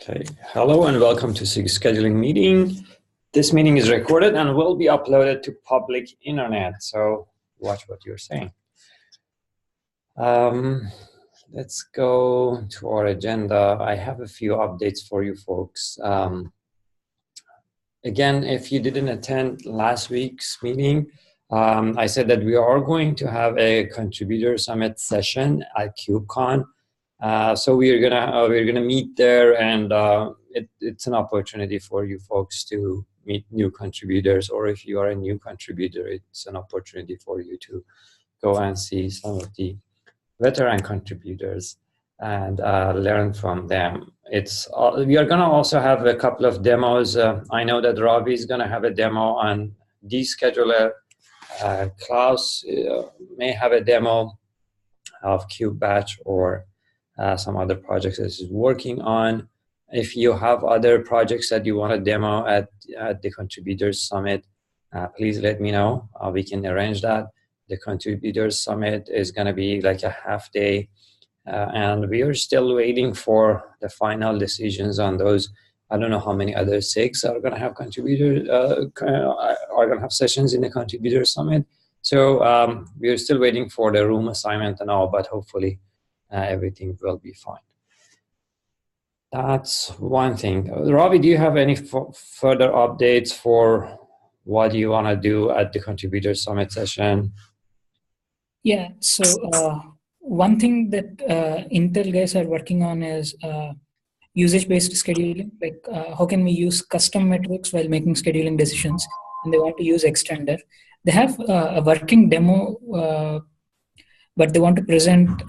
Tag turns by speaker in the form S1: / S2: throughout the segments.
S1: Okay, hello and welcome to SIG scheduling meeting. This meeting is recorded and will be uploaded to public internet, so watch what you're saying. Let's go to our agenda. I have a few updates for you folks. Again, if you didn't attend last week's meeting, I said that we are going to have a contributor summit session at KubeCon. So we're gonna meet there, and it's an opportunity for you folks to meet new contributors, or if you are a new contributor, it's an opportunity for you to go and see some of the veteran contributors and learn from them. We are gonna also have a couple of demos. I know that Ravi is gonna have a demo on Descheduler. Klaus may have a demo of KubeBatch or some other projects that he's working on. If you have other projects that you want to demo at the Contributors Summit, please let me know. We can arrange that. The Contributors Summit is going to be like a half day, and we are still waiting for the final decisions on those. I don't know how many other SIGs are going to have contributors, are going to have sessions in the Contributors Summit. So we are still waiting for the room assignment and all, but hopefully everything will be fine. That's one thing. Ravi, do you have any further updates for what you want to do at the Contributor Summit session?
S2: Yeah, so one thing that Intel guys are working on is usage-based scheduling. Like how can we use custom metrics while making scheduling decisions? And they want to use Extender. They have a working demo, but they want to present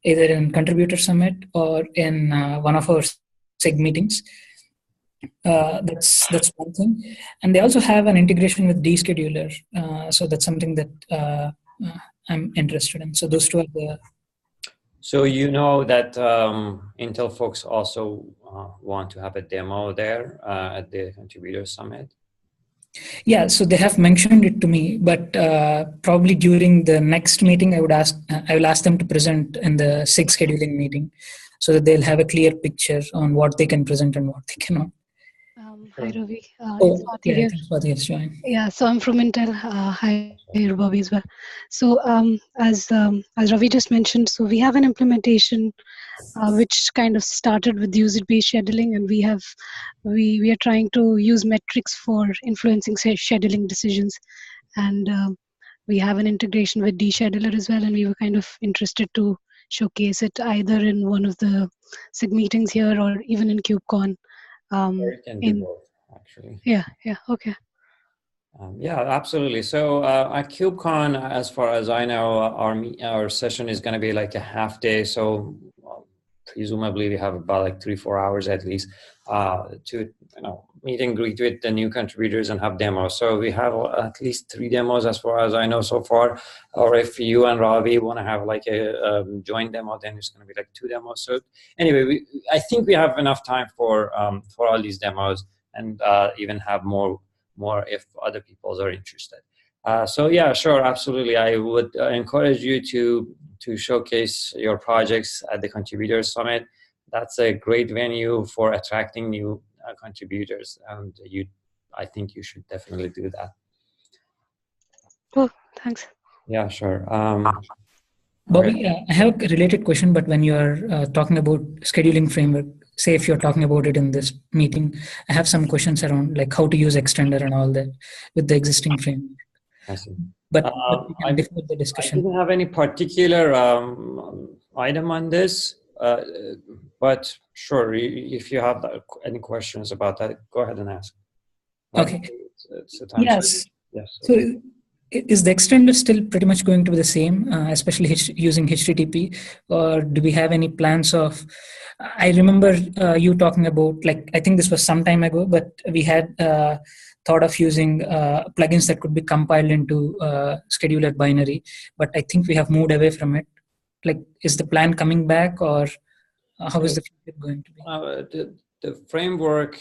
S2: either in Contributor Summit or in one of our SIG meetings. That's one thing. And they also have an integration with Descheduler. So that's something that I'm interested in. So those two are the...
S1: So you know that Intel folks also want to have a demo there at the Contributor Summit?
S2: Yeah, so they have mentioned it to me, but probably during the next meeting, I will ask them to present in the SIG scheduling meeting, so that they'll have a clear picture on what they can present and what they cannot.
S3: Hi, Ravi.
S2: It's Swati here. Swati has joined.
S3: Yeah, so I'm from Intel. Hi, Ravi as well. So as Ravi just mentioned, so we have an implementation which kind of started with usage-based scheduling, and we are trying to use metrics for influencing scheduling decisions, and we have an integration with Descheduler as well, and we were kind of interested to showcase it either in one of the SIG meetings here or even in KubeCon.
S1: It can do both, actually.
S3: Yeah, okay.
S1: Yeah, absolutely. So at KubeCon, as far as I know, our session is going to be like a half day. So presumably we have about like 3-4 hours at least to meet and greet with the new contributors and have demos. So we have at least 3 demos as far as I know so far. Or if you and Ravi want to have like a joint demo, then it's going to be like 2 demos. So anyway, I think we have enough time for all these demos, and even have more if other people are interested. So yeah, sure, absolutely. I would encourage you to showcase your projects at the Contributor Summit. That's a great venue for attracting new contributors, and I think you should definitely do that.
S3: Oh, thanks.
S1: Yeah, sure.
S2: Bobby, I have a related question, but when you are talking about scheduling framework, say if you're talking about it in this meeting, I have some questions around like how to use Extender and all that with the existing framework.
S1: I see.
S2: But we can defer the discussion.
S1: I didn't have any particular item on this, but sure, if you have any questions about that, go ahead and ask.
S2: Okay. Yes.
S1: Yes.
S2: So is the extender still pretty much going to be the same, especially using HTTP, or do we have any plans of? I remember you talking about, like, I think this was some time ago, but we had thought of using plugins that could be compiled into scheduler binary, but I think we have moved away from it. Like, is the plan coming back, or how is the future going to be?
S1: The framework,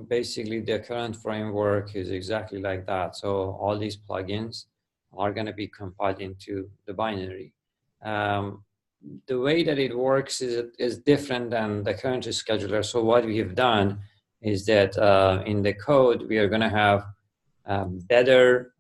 S1: basically the current framework is exactly like that. So all these plugins are going to be compiled into the binary. the way that it works is different than the current scheduler. So what we have done is that in the code, we are going to have better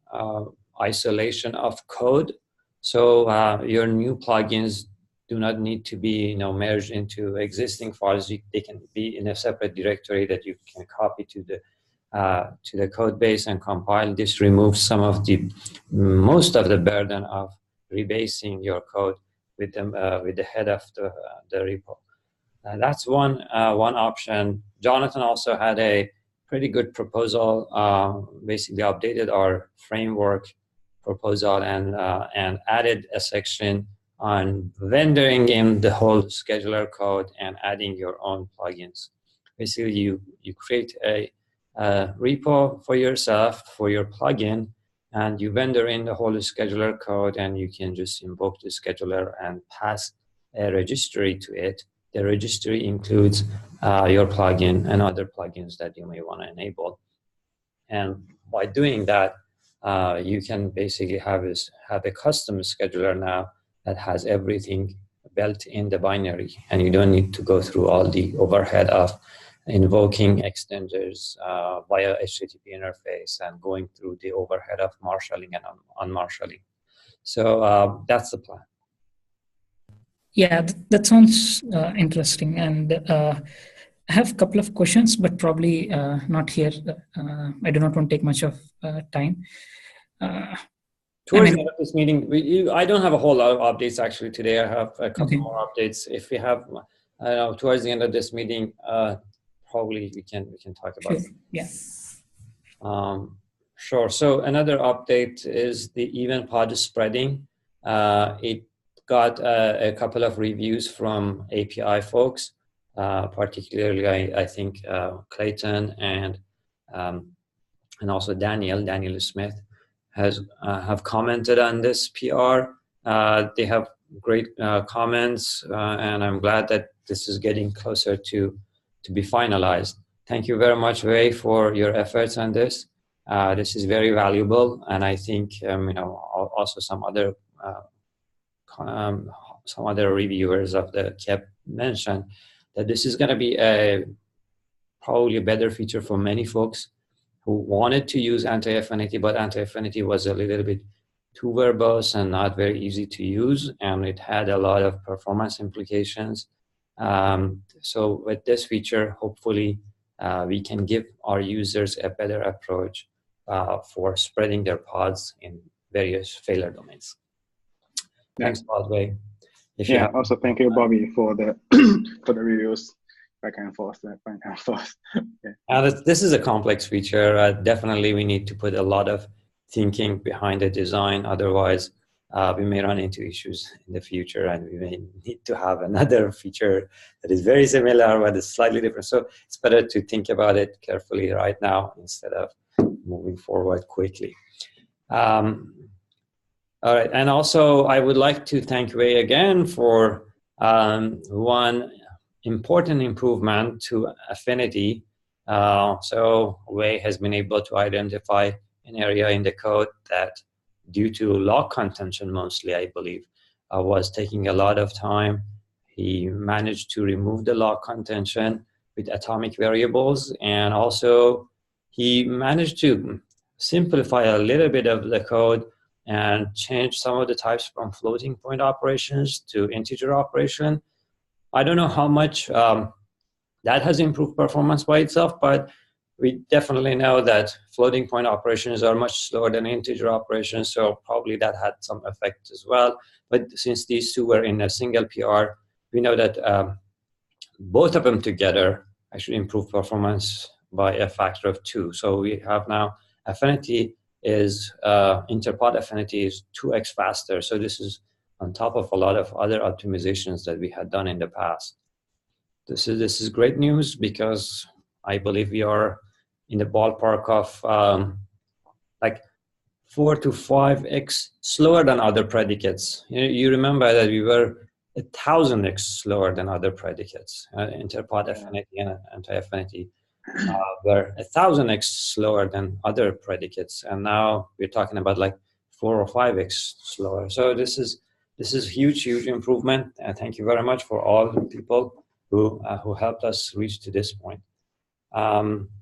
S1: isolation of code. So your new plugins do not need to be merged into existing files. They can be in a separate directory that you can copy to the code base and compile. This removes most of the burden of rebasing your code with the head of the repo. That's one option. Jonathan also had a pretty good proposal. Basically, updated our framework proposal and added a section on vendoring in the whole scheduler code and adding your own plugins. Basically, you create a repo for yourself for your plugin, and you vendor in the whole scheduler code, and you can just invoke the scheduler and pass a registry to it. The registry includes your plugin and other plugins that you may want to enable. And by doing that, you can basically have a custom scheduler now that has everything built in the binary, and you don't need to go through all the overhead of invoking extenders via HTTP interface and going through the overhead of marshalling and unmarshalling. So that's the plan.
S2: Yeah, that sounds interesting. And I have a couple of questions, but probably not here. I do not want to take much of time.
S1: Towards the end of this meeting, I don't have a whole lot of updates actually today. I have a couple more updates. If we have, I don't know, towards the end of this meeting, probably we can talk about it.
S2: Yeah.
S1: Sure. So another update is the event pod spreading. It got a couple of reviews from API folks, particularly I think Clayton and also Daniel Smith have commented on this PR. They have great comments, and I'm glad that this is getting closer to be finalized. Thank you very much, Ray, for your efforts on this. This is very valuable, and I think also some other reviewers of the KEP mentioned that this is going to be probably a better feature for many folks who wanted to use anti-affinity, but anti-affinity was a little bit too verbose and not very easy to use, and it had a lot of performance implications. So with this feature, hopefully we can give our users a better approach for spreading their pods in various failure domains. Thanks, Baldway.
S4: Also thank you, Bobby, for the for the reviews. Back and forth. Yeah.
S1: This is a complex feature. Definitely, we need to put a lot of thinking behind the design. Otherwise, we may run into issues in the future, and we may need to have another feature that is very similar but is slightly different. So it's better to think about it carefully right now instead of moving forward quickly. All right, and also I would like to thank Ray again for one important improvement to affinity. So Ray has been able to identify an area in the code that, due to log contention mostly, I believe, was taking a lot of time. He managed to remove the log contention with atomic variables, and also he managed to simplify a little bit of the code and change some of the types from floating point operations to integer operation. I don't know how much that has improved performance by itself, but we definitely know that floating point operations are much slower than integer operations, so probably that had some effect as well. But since these two were in a single PR, we know that both of them together actually improve performance by a factor of 2. So we have now affinity is, interpod affinity is 2x faster. So this is on top of a lot of other optimizations that we had done in the past. This is great news because I believe we are in the ballpark of like 4 to 5x slower than other predicates. You remember that we were 1,000x slower than other predicates. Interpod affinity and anti-affinity were 1,000x slower than other predicates, and now we're talking about like 4 or 5x slower. So this is this is huge improvement. Thank you very much for all the people who helped us reach to this point.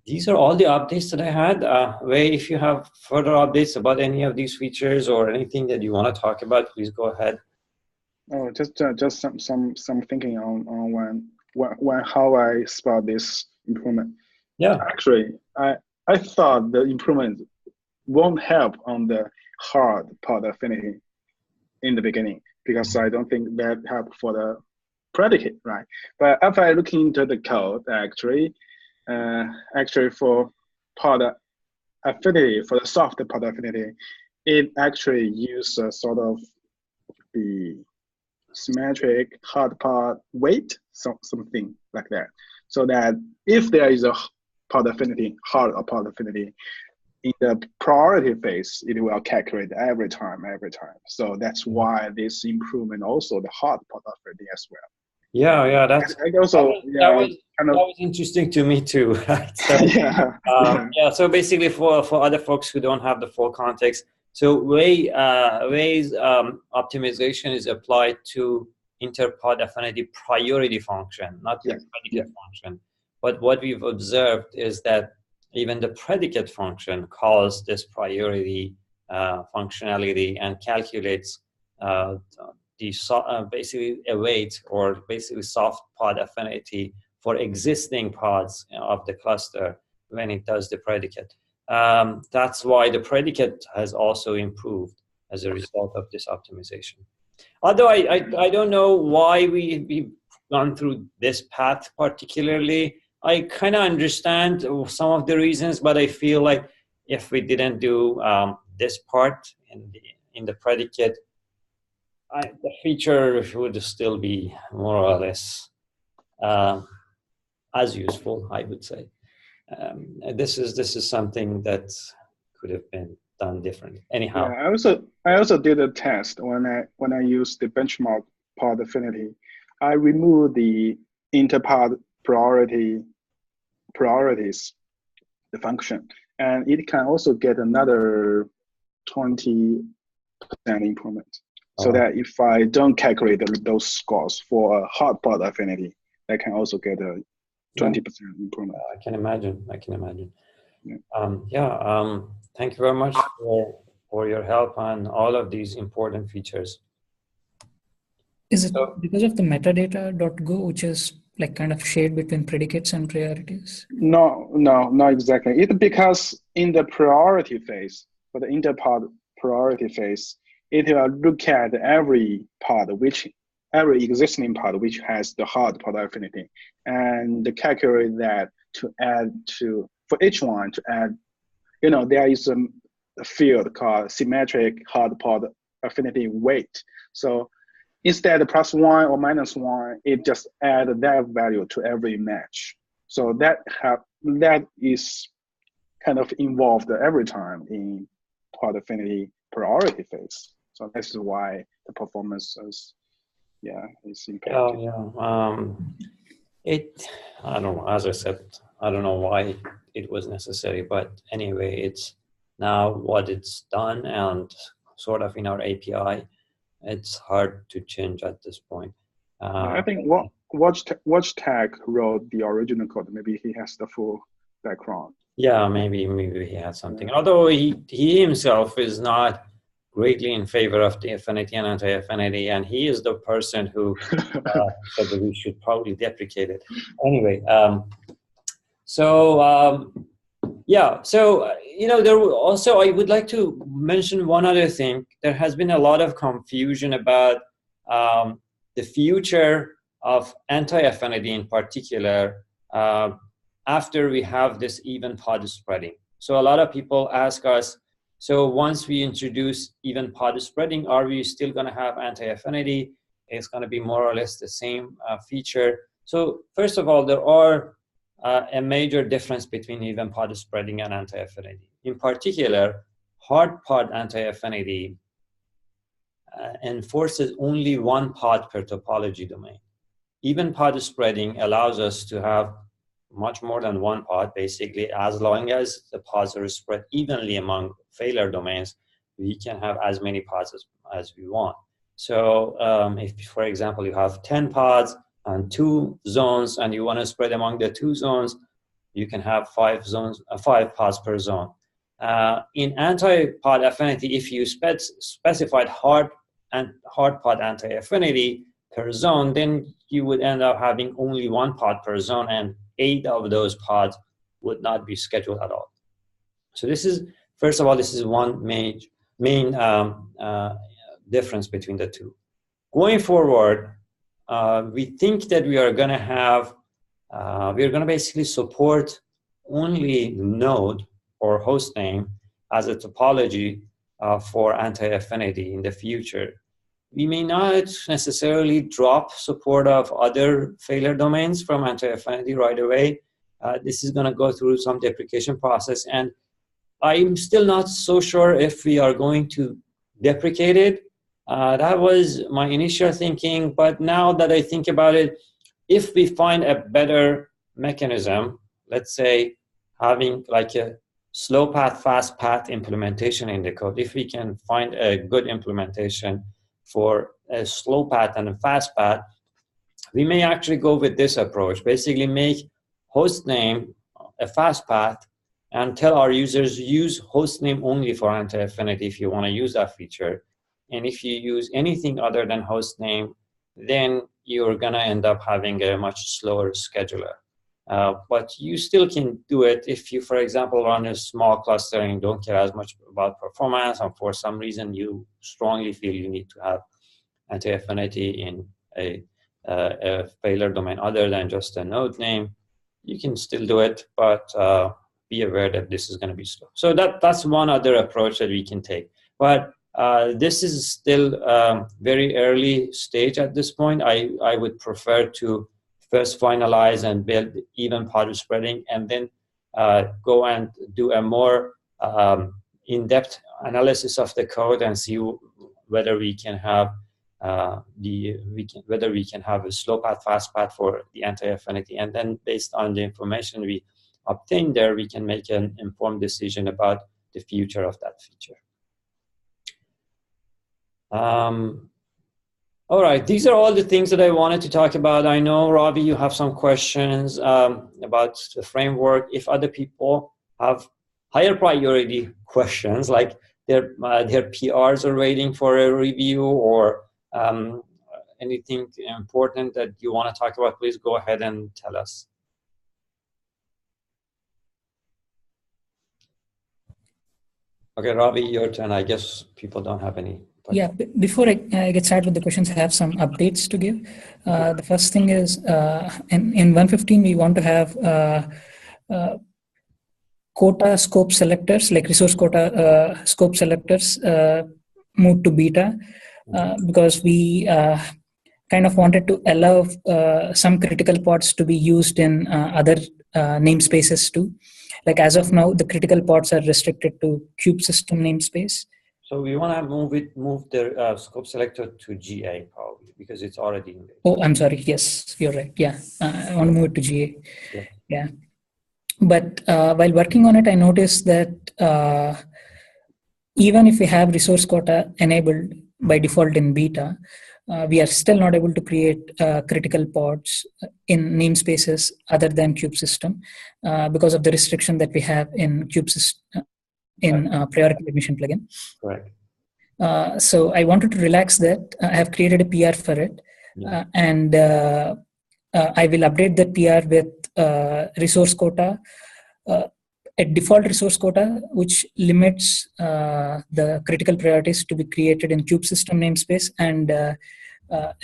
S1: These are all the updates that I had. Wei, if you have further updates about any of these features or anything that you want to talk about, please go ahead.
S4: Oh, just some thinking on when how I spot this improvement.
S1: Yeah.
S4: Actually, I thought the improvement won't help on the hard pod affinity in the beginning, because I don't think that helped for the predicate, right? But after I look into the code, actually for pod affinity, for the soft pod affinity, it actually uses a sort of the symmetric hard pod weight, something like that. So that if there is a pod affinity, hard or pod affinity, in the priority phase, it will calculate every time. So that's why this improvement also the hard pod affinity as well.
S1: Yeah,
S4: that
S1: was interesting to me too. Right? So, yeah. So basically, for other folks who don't have the full context, so Wei's optimization is applied to interpod affinity priority function, not the predicate function. But what we've observed is that even the predicate function calls this priority functionality and calculates basically a weight or basically soft pod affinity for existing pods of the cluster when it does the predicate. That's why the predicate has also improved as a result of this optimization. Although I don't know why we've gone through this path particularly. I kind of understand some of the reasons, but I feel like if we didn't do this part in the predicate, the feature would still be more or less as useful, I would say. This is something that could have been done differently. Anyhow,
S4: yeah, I also did a test when I used the benchmark pod affinity. I removed the interpod priorities, the function, and it can also get another 20% improvement. So that if I don't calculate those scores for a hard pod affinity, I can also get a 20% improvement.
S1: I can imagine. Yeah. Thank you very much for your help on all of these important features.
S2: Is it because of the metadata.go, which is like kind of shared between predicates and priorities?
S4: No, not exactly. It's because in the priority phase, for the interpod priority phase, it will look at every existing pod which has the hard pod affinity, and calculate that for each one to add, there is a field called symmetric hard pod affinity weight. So instead of +1 or -1, it just add that value to every match. So that is kind of involved every time in pod affinity priority phase. So this is why the performance is impacted.
S1: I don't know. As I said, I don't know why it was necessary, but anyway, it's now what it's done, and sort of in our API, it's hard to change at this point.
S4: I think Watch Tag wrote the original code. Maybe he has the full background.
S1: Yeah, maybe he had something. Although he himself is not greatly in favor of the affinity and anti-affinity, and he is the person who said that we should probably deprecate it. Anyway, there also, I would like to mention one other thing. There has been a lot of confusion about the future of anti-affinity in particular after we have this even pod spreading. So a lot of people ask us, so once we introduce even pod spreading, are we still going to have anti-affinity? It's going to be more or less the same feature. So first of all, there are a major difference between even pod spreading and anti-affinity. In particular, hard pod anti-affinity enforces only one pod per topology domain. Even pod spreading allows us to have much more than one pod, basically, as long as the pods are spread evenly among failure domains, we can have as many pods as we want. So if, for example, you have 10 pods and 2 zones, and you want to spread among the 2 zones, you can have 5 pods per zone. In anti-pod affinity, if you specified hard pod anti-affinity per zone, then you would end up having only 1 pod per zone, and 8 of those pods would not be scheduled at all. So this is, first of all, this is one main difference between the two. Going forward, we think that we are going to have, we're going to basically support only node or host name as a topology for anti-affinity in the future. We may not necessarily drop support of other failure domains from anti-affinity right away. This is going to go through some deprecation process, and I'm still not so sure if we are going to deprecate it. That was my initial thinking, but now that I think about it, if we find a better mechanism, let's say having like a slow path, fast path implementation in the code, if we can find a good implementation for a slow path and a fast path, we may actually go with this approach, basically make host name a fast path and tell our users use host name only for anti-affinity if you want to use that feature. And if you use anything other than host name, then you're going to end up having a much slower scheduler. But you still can do it if you, for example, run a small cluster and don't care as much about performance, and for some reason you strongly feel you need to have anti-affinity in a failure domain other than just a node name. You can still do it, but be aware that this is going to be slow. So that's one other approach that we can take. But this is still very early stage at this point. I would prefer to first finalize and build even pod spreading, and then go and do a more in-depth analysis of the code and see whether we can have whether we can have a slow path, fast path for the anti-affinity, and then based on the information we obtain there, we can make an informed decision about the future of that feature. All right, these are all the things that I wanted to talk about. I know, Ravi, you have some questions about the framework. If other people have higher priority questions, like their PRs are waiting for a review, or anything important that you want to talk about, please go ahead and tell us. Okay, Ravi, your turn. I guess people don't have any.
S2: Yeah, before I get started with the questions, I have some updates to give. The first thing is in 115, we want to have quota scope selectors, like resource quota scope selectors, moved to beta, because we kind of wanted to allow some critical pods to be used in other namespaces too. Like as of now, the critical pods are restricted to kube system namespace.
S1: So we want to move the scope selector to GA probably, because it's already in there.
S2: Oh, I'm sorry. Yes, you're right. Yeah, I want to move it to GA. Yeah. But while working on it, I noticed that even if we have resource quota enabled by default in beta, we are still not able to create critical pods in namespaces other than kube system because of the restriction that we have in kube system. In priority admission plugin.
S1: Correct.
S2: So I wanted to relax that. I have created a PR for it, and I will update that PR with resource quota, a default resource quota, which limits the critical priorities to be created in kube system namespace, and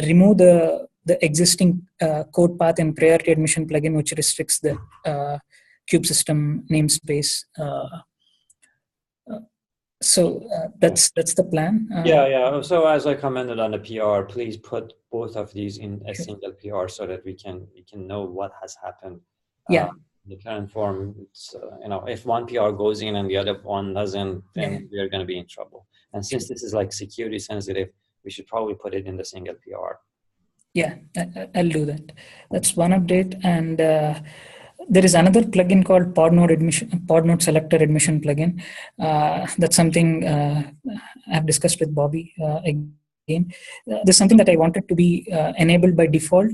S2: remove the existing code path in priority admission plugin, which restricts the kube system namespace. So that's the plan.
S1: Yeah. So as I commented on the PR, please put both of these in a single PR so that we can know what has happened.
S2: Yeah.
S1: In the current form, it's, if one PR goes in and the other one doesn't, then we are going to be in trouble. And since this is like security sensitive, we should probably put it in the single PR.
S2: Yeah, I'll do that. That's one update, and there is another plugin called pod node selector admission plugin. That's something I've discussed with Bobby This is something that I wanted to be enabled by default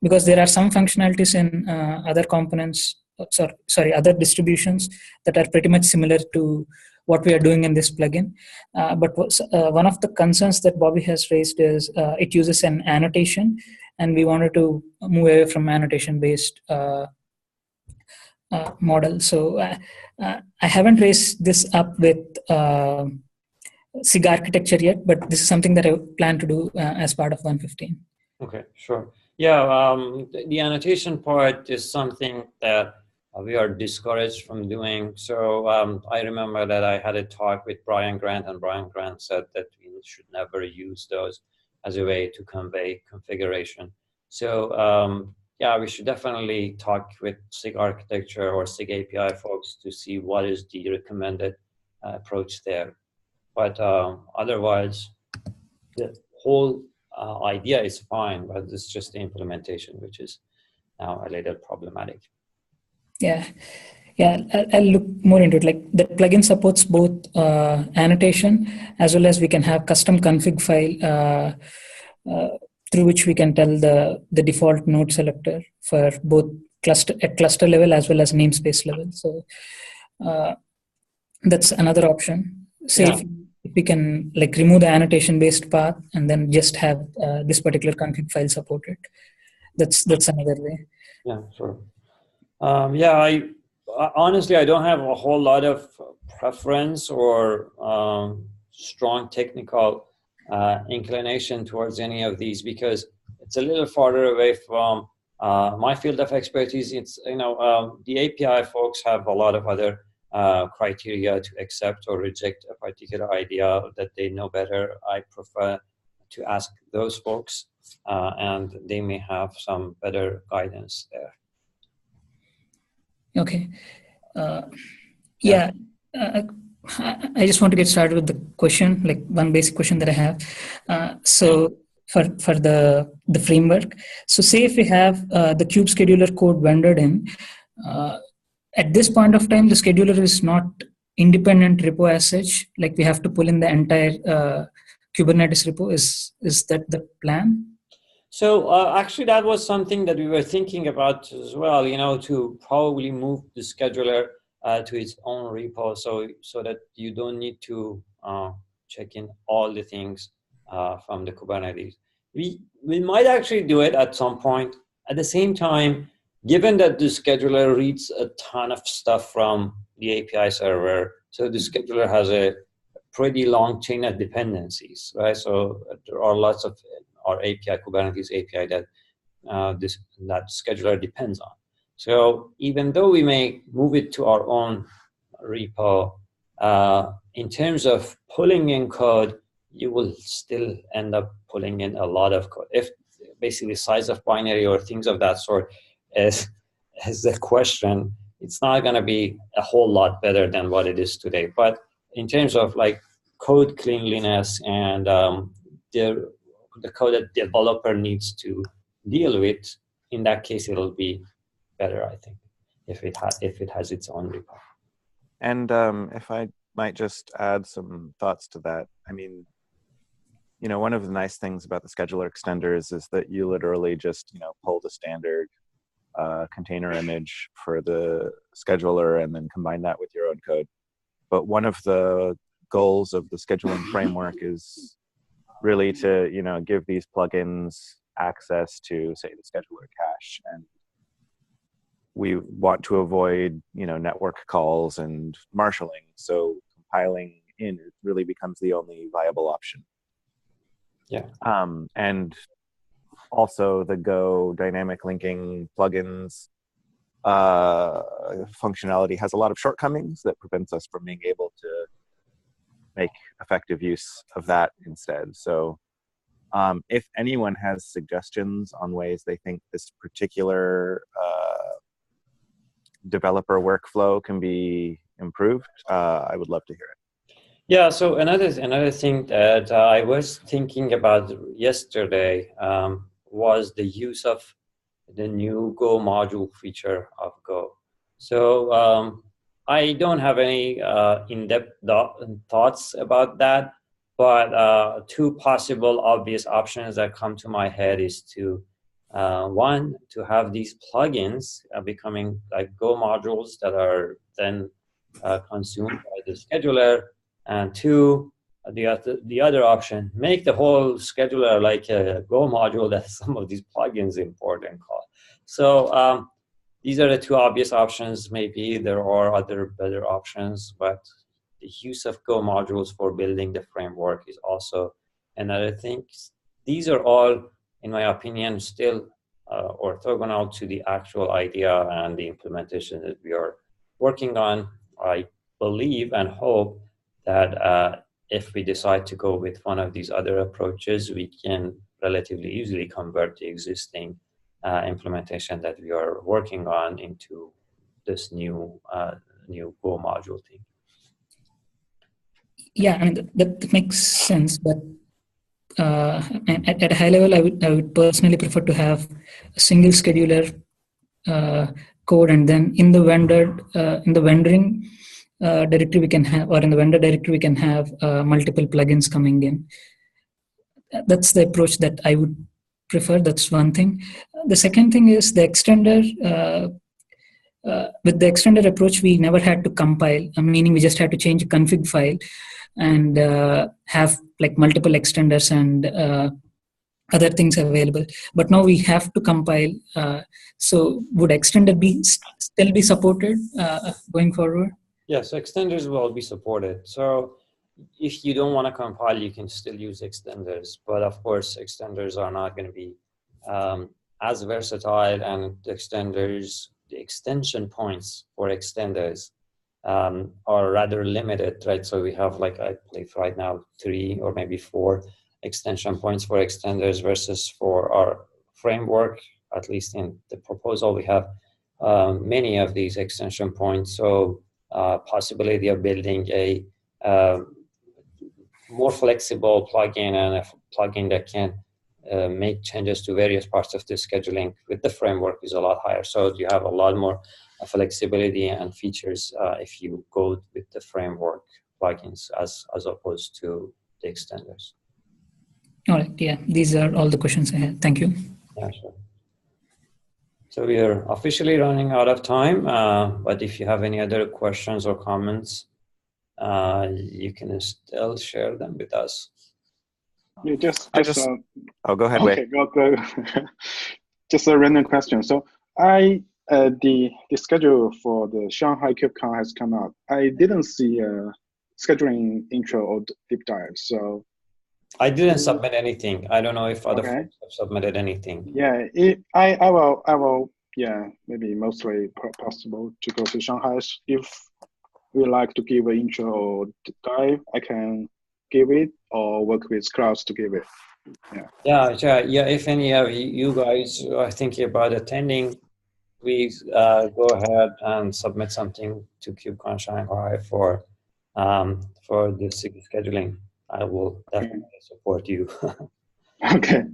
S2: because there are some functionalities in other components, other distributions that are pretty much similar to what we are doing in this plugin. But one of the concerns that Bobby has raised is it uses an annotation, and we wanted to move away from annotation-based model. So I haven't raised this up with SIG architecture yet, but this is something that I plan to do as part of 115.
S1: Okay, sure. Yeah, the annotation part is something that we are discouraged from doing. So I remember that I had a talk with Brian Grant, and Brian Grant said that we should never use those as a way to convey configuration. So yeah, we should definitely talk with SIG architecture or SIG API folks to see what is the recommended approach there. But otherwise, the whole idea is fine, but it's just the implementation, which is now a little problematic.
S2: Yeah, I'll look more into it. Like the plugin supports both annotation as well as we can have custom config file through which we can tell the default node selector for both cluster level as well as namespace level. So that's another option. Say if we can like remove the annotation based path and then just have this particular config file supported. That's another way.
S1: Yeah, sure. Yeah, I honestly, I don't have a whole lot of preference or strong technical inclination towards any of these because it's a little farther away from my field of expertise. It's, the API folks have a lot of other criteria to accept or reject a particular idea that they know better. I prefer to ask those folks and they may have some better guidance there.
S2: Okay. I just want to get started with the question, like one basic question that I have. So for the framework, so say if we have the kube scheduler code rendered in, at this point of time, the scheduler is not independent repo as such, like we have to pull in the entire Kubernetes repo. Is that the plan?
S1: So actually, that was something that we were thinking about as well, to probably move the scheduler to its own repo so that you don't need to check in all the things from the Kubernetes. We might actually do it at some point. At the same time, given that the scheduler reads a ton of stuff from the API server, so the scheduler has a pretty long chain of dependencies, right? So there are lots of our API, Kubernetes API that that scheduler depends on. So even though we may move it to our own repo, in terms of pulling in code, you will still end up pulling in a lot of code. If basically size of binary or things of that sort is the question, it's not going to be a whole lot better than what it is today. But in terms of like code cleanliness and the code that the developer needs to deal with, in that case, it'll be better, I think, if it has its own repo.
S5: And if I might just add some thoughts to that, I mean, one of the nice things about the scheduler extenders is that you literally just, pull the standard container image for the scheduler and then combine that with your own code. But one of the goals of the scheduling framework is really to, give these plugins access to, say, the scheduler cache. And we want to avoid, network calls and marshalling. So compiling in really becomes the only viable option.
S1: Yeah.
S5: And also the Go dynamic linking plugins functionality has a lot of shortcomings that prevents us from being able to make effective use of that instead. So if anyone has suggestions on ways they think this particular developer workflow can be improved, I would love to hear it.
S1: Yeah, so another thing that I was thinking about yesterday was the use of the new Go module feature of Go. So I don't have any in-depth thoughts about that, But two possible obvious options that come to my head is to one, to have these plugins becoming like Go modules that are then consumed by the scheduler, and two, the other option, make the whole scheduler like a Go module that some of these plugins import and call. So these are the two obvious options. Maybe there are other better options, but the use of Go modules for building the framework is also another thing. These are all, in my opinion, still orthogonal to the actual idea and the implementation that we are working on. I believe and hope that if we decide to go with one of these other approaches, we can relatively easily convert the existing implementation that we are working on into this new Go module thing.
S2: Yeah, I mean that makes sense, but at a high level, I would personally prefer to have a single scheduler code, and then in the vendoring directory we can have, or in the vendor directory we can have multiple plugins coming in. That's the approach that I would prefer. That's one thing. The second thing is the extender. With the extender approach, we never had to compile, meaning we just had to change a config file and have like multiple extenders and other things available. But now we have to compile. So would extender still be supported going forward?
S1: Yes, extenders will be supported. So if you don't want to compile, you can still use extenders. But of course, extenders are not going to be as versatile, and the extension points for extenders are rather limited, right? So we have, like, I believe right now 3 or maybe 4 extension points for extenders, versus for our framework, at least in the proposal, we have many of these extension points. So possibility of building a more flexible plugin, and a plugin that can make changes to various parts of the scheduling with the framework is a lot higher. So you have a lot more flexibility and features if you go with the framework plugins as opposed to the extenders.
S2: All right. Yeah, these are all the questions I had. Thank you.
S1: Yeah, sure. So we are officially running out of time, but if you have any other questions or comments, you can still share them with us.
S4: Yeah,
S5: oh, go ahead.
S4: Okay, just a random question. So the schedule for the Shanghai KubeCon has come out. I didn't see a scheduling intro or deep dive. So
S1: I didn't submit anything. I don't know if other
S4: Okay.
S1: folks have submitted anything.
S4: Yeah, I will. Yeah, maybe mostly possible to go to Shanghai. If we like to give an intro or deep dive, I can give it, or work with Klaus to give it.
S1: Yeah. If any of you guys are thinking about attending, please go ahead and submit something to KubeCon Shanghai for the SIG scheduling. I will definitely support you.
S4: Okay.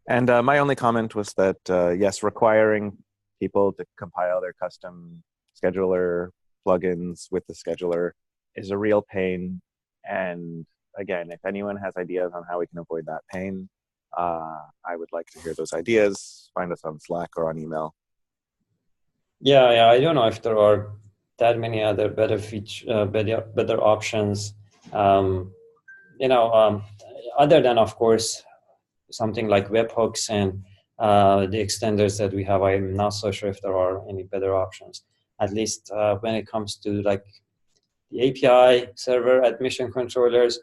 S5: And my only comment was that, yes, requiring people to compile their custom scheduler plugins with the scheduler is a real pain. And again, if anyone has ideas on how we can avoid that pain, I would like to hear those ideas. Find us on Slack or on email.
S1: Yeah. I don't know if there are that many other better options. Other than, of course, something like webhooks and the extenders that we have. I'm not so sure if there are any better options, at least when it comes to like the API server admission controllers.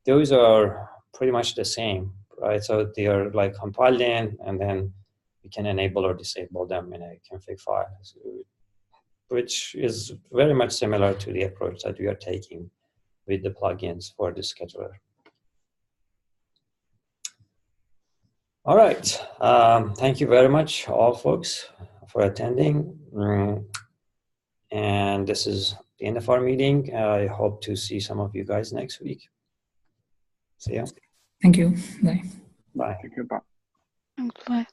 S1: Those are pretty much the same, right? So they are like compiled in, and then we can enable or disable them in a config file, which is very much similar to the approach that we are taking with the plugins for the scheduler. All right. Thank you very much, all folks, for attending. And this is the end of our meeting. I hope to see some of you guys next week. See ya.
S2: Thank you. Bye.
S1: Bye.
S4: Thank you. Bye.
S3: Bye.